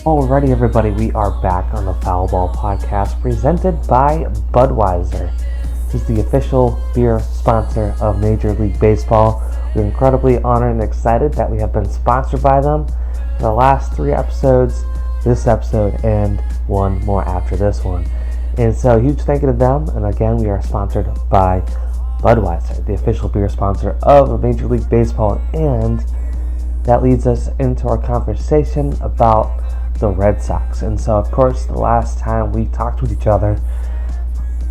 Alrighty, everybody, we are back on the Foul Ball Podcast presented by Budweiser. This is the official beer sponsor of Major League Baseball. We're incredibly honored and excited that we have been sponsored by them for the last 3 episodes, this episode, and one more after this one. And so, huge thank you to them. And again, we are sponsored by Budweiser, the official beer sponsor of Major League Baseball. And that leads us into our conversation about the Red Sox. And so, of course, the last time we talked with each other,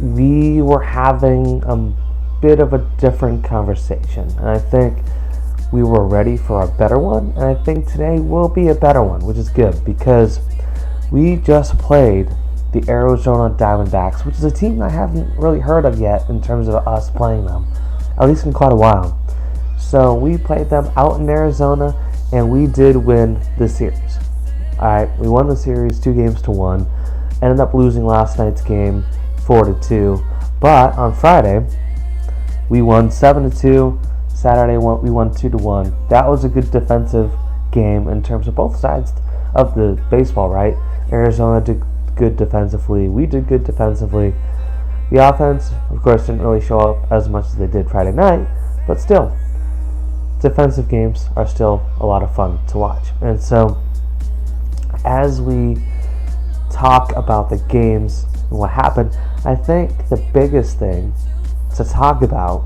we were having a bit of a different conversation. And I think we were ready for a better one. And I think today will be a better one, which is good because we just played the Arizona Diamondbacks, which is a team I haven't really heard of yet in terms of us playing them, at least in quite a while. So we played them out in Arizona, and we did win the series. Alright, we won the series 2-1. Ended up losing last night's game 4-2. But on Friday, we won 7-2. Saturday, we won 2-1. That was a good defensive game in terms of both sides of the baseball, right? Arizona did good defensively. We did good defensively. The offense, of course, didn't really show up as much as they did Friday night, but still, defensive games are still a lot of fun to watch. And so, as we talk about the games and what happened, I think the biggest thing to talk about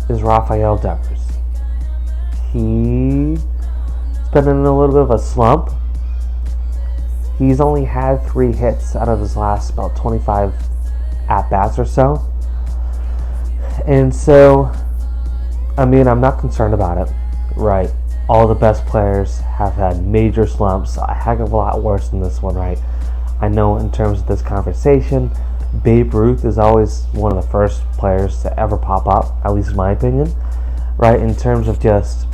is Rafael Devers. He's been in a little bit of a slump. He's only had 3 hits out of his last about 25 at-bats or so. And so, I'm not concerned about it, right? All the best players have had major slumps, a heck of a lot worse than this one, right? I know in terms of this conversation, Babe Ruth is always one of the first players to ever pop up, at least in my opinion, right? In terms of just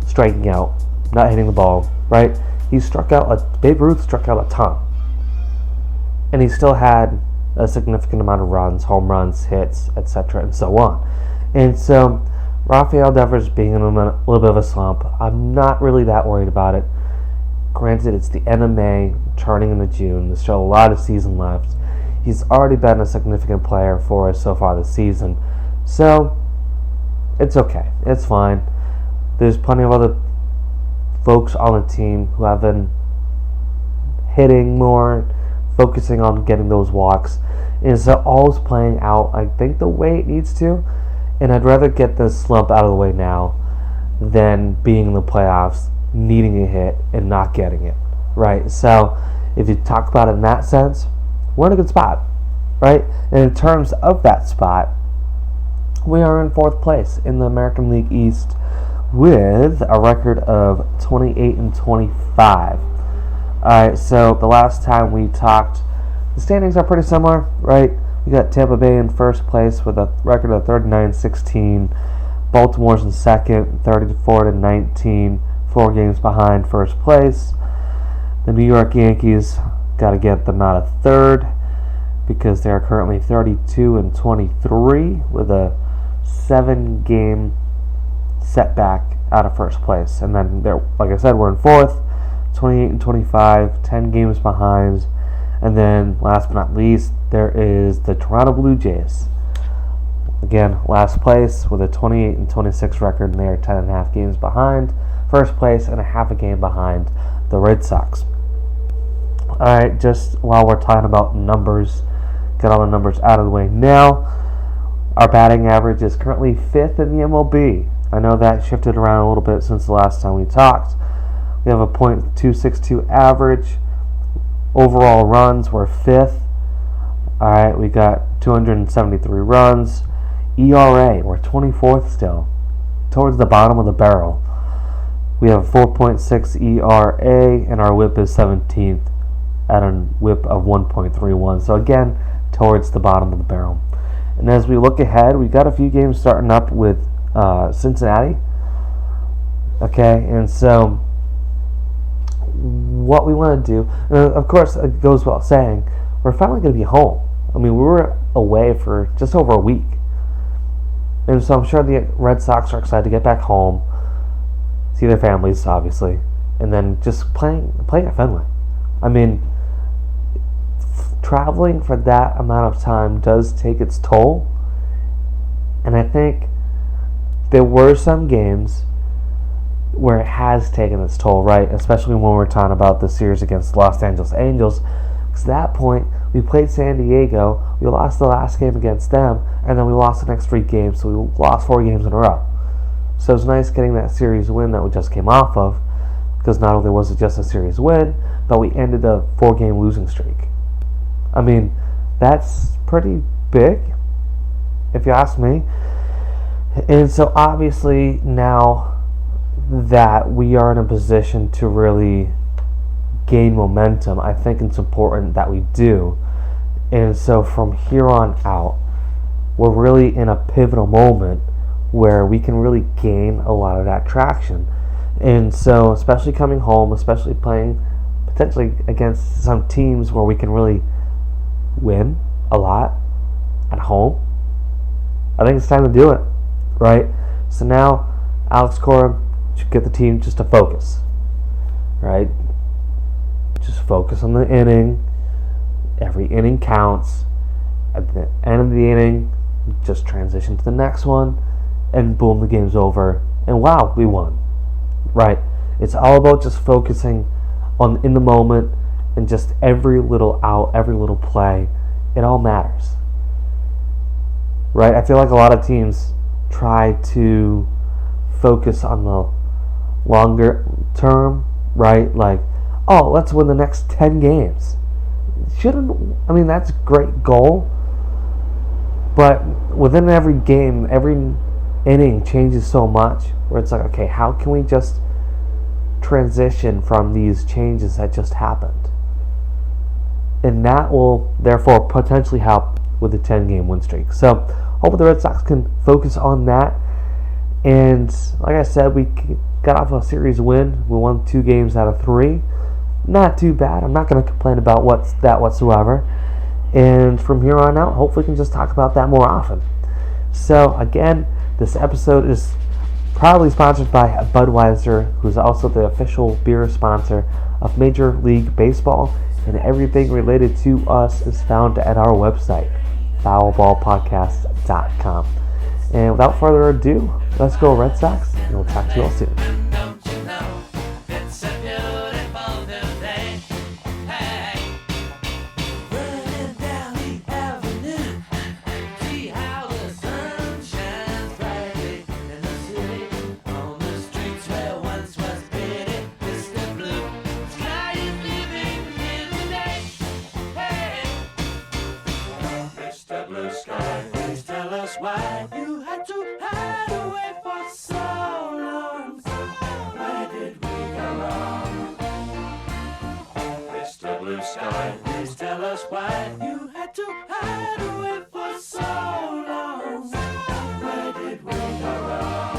striking out, not hitting the ball, right? Babe Ruth struck out a ton. And he still had a significant amount of runs, home runs, hits, etc., and so on. And so, Rafael Devers being in a little bit of a slump, I'm not really that worried about it. Granted, it's the end of May, turning into June. There's still a lot of season left. He's already been a significant player for us so far this season. So, it's okay. It's fine. There's plenty of other folks on the team who have been hitting more, focusing on getting those walks. And so, all's playing out, I think, the way it needs to. And I'd rather get this slump out of the way now than being in the playoffs, needing a hit, and not getting it, right? So, if you talk about it in that sense, we're in a good spot, right? And in terms of that spot, we are in 4th place in the American League East with a record of 28-25. Alright, so the last time we talked, the standings are pretty similar, right? We got Tampa Bay in 1st place with a record of 39-16. Baltimore's in 2nd, 34-19, 4 games behind 1st place. The New York Yankees, got to get them out of 3rd because they are currently 32-23 with a 7-game setback out of 1st place. And then, like I said, we're in 4th, 28-25, 10 games behind. And then, last but not least, there is the Toronto Blue Jays. Again, last place with a 28-26 record, and they are 10.5 games behind 1st place and a half a game behind the Red Sox. Alright, just while we're talking about numbers, get all the numbers out of the way now. Our batting average is currently 5th in the MLB. I know that shifted around a little bit since the last time we talked. We have a .262 average. Overall runs, we're 5th. Alright, we got 273 runs. ERA, we're 24th still, towards the bottom of the barrel. We have a 4.6 ERA, and our whip is 17th at a whip of 1.31. So again, towards the bottom of the barrel. And as we look ahead, we've got a few games starting up with Cincinnati. Okay, and so what we want to do, and of course it goes without saying, we're finally going to be home. I mean, we were away for just over a week. And so I'm sure the Red Sox are excited to get back home, see their families, obviously, and then just playing at Fenway. I mean, traveling for that amount of time does take its toll, and I think there were some games where it has taken its toll, right? Especially when we're talking about the series against Los Angeles Angels. Because at that point, we played San Diego, we lost the last game against them, and then we lost the next 3 games, so we lost 4 games in a row. So it's nice getting that series win that we just came off of, because not only was it just a series win, but we ended a 4-game losing streak. I mean, that's pretty big, if you ask me. And so obviously now that we are in a position to really gain momentum, I think it's important that we do. And so from here on out, we're really in a pivotal moment where we can really gain a lot of that traction. And so especially coming home, especially playing potentially against some teams where we can really win a lot at home, I think it's time to do it, right? So now Alex Cora should get the team just to focus, right? Just focus on the inning. Every inning counts. At the end of the inning, just transition to the next one, and boom, the game's over. And wow, we won, right? It's all about just focusing on in the moment, and just every little out, every little play, it all matters, right? I feel like a lot of teams try to focus on the longer term, right? Like, oh, let's win the next 10 games. That's a great goal, but within every game, every inning changes so much, where it's like, okay, how can we just transition from these changes that just happened? And that will therefore potentially help with the 10-game win streak. So hopefully the Red Sox can focus on that. And like I said, we got off a series win. We won 2 games out of 3. Not too bad. I'm not going to complain about that whatsoever. And from here on out, hopefully we can just talk about that more often. So again, this episode is proudly sponsored by Budweiser, who's also the official beer sponsor of Major League Baseball. And everything related to us is found at our website, foulballpodcast.com. And without further ado, let's go Red Sox, and we'll talk to you all soon. Why you had to hide away for so long? Where did we go wrong? Mr. Blue Sky, please tell us why you had to hide away for so long. Where did we go wrong?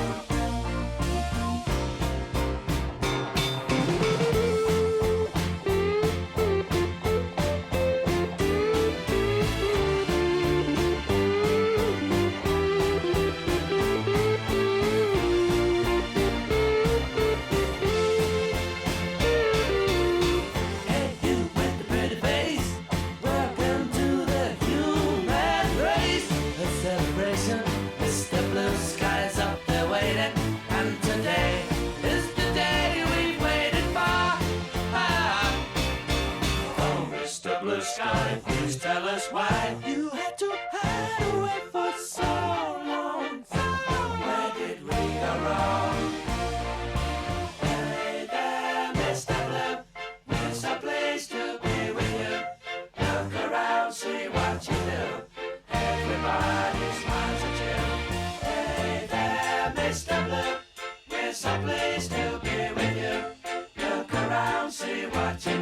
Sky, please tell us why you had to hide away for so long. Where did we go wrong? Hey there, Mr. Blue, it's a place to be with you. Look around, see what you do. Everybody smiles at you. Hey there, Mr. Blue, it's a place to be with you. Look around, see what you do.